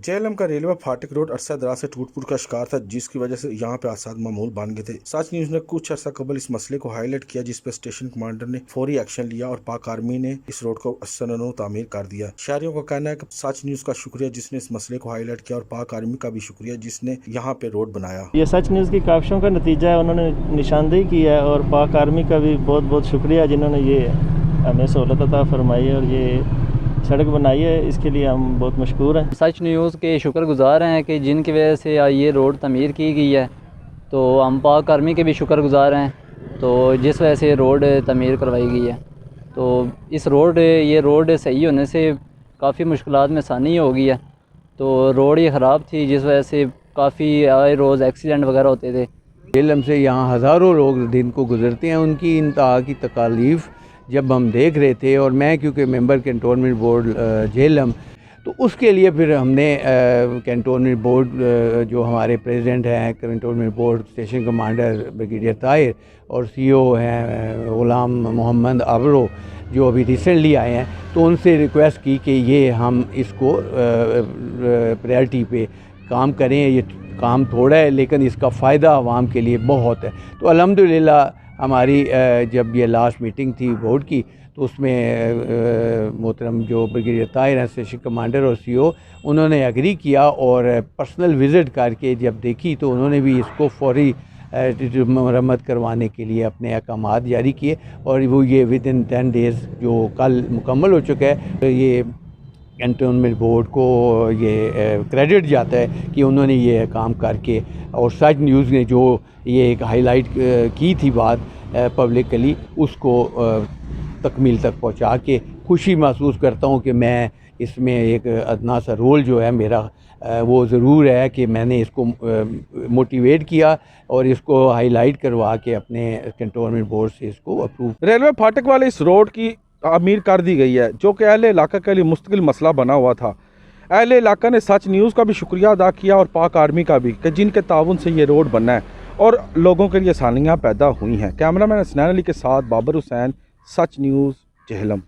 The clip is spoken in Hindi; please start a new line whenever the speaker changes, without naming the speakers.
जेहलम का रेलवे फाटक रोड अरसा दराज से टूट-फूट का शिकार था, जिसकी वजह से यहाँ पे हादसा मामूल बन गए थे। सच न्यूज ने कुछ अर्सा कबल इस मसले को हाईलाइट किया, जिस पर स्टेशन कमांडर ने फौरी एक्शन लिया और पाक आर्मी ने इस रोड को सननो तामीर कर दिया। शहरियों का कहना है कि सच न्यूज का शुक्रिया जिसने इस मसले को हाईलाइट किया और पाक आर्मी का भी शुक्रिया जिसने यहाँ पे रोड बनाया।
ये सच न्यूज़ की काविशों का नतीजा है, उन्होंने निशानदेही की है और पाक आर्मी का भी बहुत बहुत शुक्रिया जिन्होंने ये हमें सहूलत अता फरमाई है और ये सड़क बनाई है, इसके लिए हम बहुत मशकूर हैं।
सच न्यूज़ के शुक्रगुजार हैं कि जिनकी वजह से ये रोड तमीर की गई है, तो हम पाक आर्मी के भी शुक्रगुजार हैं, तो जिस वजह से रोड तमीर करवाई गई है। तो इस ये रोड सही होने से काफ़ी मुश्किलात में आसानी हो गई है। तो रोड ये ख़राब थी जिस वजह से काफ़ी आए रोज़ एक्सीडेंट वगैरह होते थे।
जेहलम से यहाँ हज़ारों लोग दिन को गुज़रते हैं, उनकी इंतहा की तकालीफ़ जब हम देख रहे थे और मैं क्योंकि मेंबर कैंटोनमेंट बोर्ड जेहलम, तो उसके लिए फिर हमने कैंटोनमेंट बोर्ड जो हमारे प्रेसिडेंट हैं cantonment board station commander brigadier Tahir और सीईओ हैं ग़ुलाम मोहम्मद आबरो जो अभी रिसेंटली आए हैं, तो उनसे रिक्वेस्ट की कि ये हम इसको प्रायोरिटी पे काम करें। ये काम थोड़ा है लेकिन इसका फ़ायदा आवाम के लिए बहुत है। तो अल्हम्दुलिल्लाह हमारी जब ये लास्ट मीटिंग थी बोर्ड की, तो उसमें मोहतरम जो ब्रिगेडियर ताहिर हैं स्टेशन कमांडर और सीईओ, उन्होंने एग्री किया और पर्सनल विज़िट करके जब देखी तो उन्होंने भी इसको फौरी मरम्मत करवाने के लिए अपने अहकामात जारी किए और वो ये विदिन 10 डेज़ जो कल मुकम्मल हो चुका है। तो ये कैंटोनमेंट बोर्ड को ये क्रेडिट जाता है कि उन्होंने ये काम करके और सच न्यूज़ ने जो ये एक हाईलाइट की थी बात पब्लिकली, उसको तकमील तक पहुंचा के खुशी महसूस करता हूं कि मैं इसमें एक अदना सा रोल जो है मेरा वो ज़रूर है कि मैंने इसको मोटिवेट किया और इसको हाईलाइट करवा के अपने कैंटोनमेंट बोर्ड से इसको अप्रूव।
रेलवे फाटक वाले इस रोड की तामीर कर दी गई है, जो कि अहले इलाका के लिए मुस्तकिल मसला बना हुआ था। अहले इलाका ने सच न्यूज़ का भी शुक्रिया अदा किया और पाक आर्मी का भी कि जिनके ताउन से ये रोड बना है और लोगों के लिए आसानियाँ पैदा हुई हैं। कैमरामैन हसनैन अली के साथ बाबर हुसैन, सच न्यूज़ जेहलम।